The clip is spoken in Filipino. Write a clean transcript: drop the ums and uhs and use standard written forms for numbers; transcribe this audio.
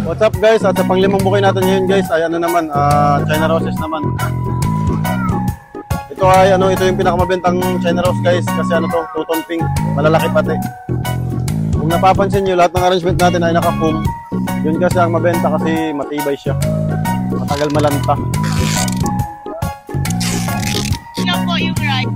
What's up guys? At sa panglimang bukay natin ngayon guys ay ano naman, China Roses naman. Ito ay ito yung pinakamabentang China Rose guys kasi to, two-tone pink, malalaki pati. Kung napapansin nyo, lahat ng arrangement natin ay naka-foam. Yun kasi ang mabenta kasi matibay siya. Matagal malanta. Siya po yung right.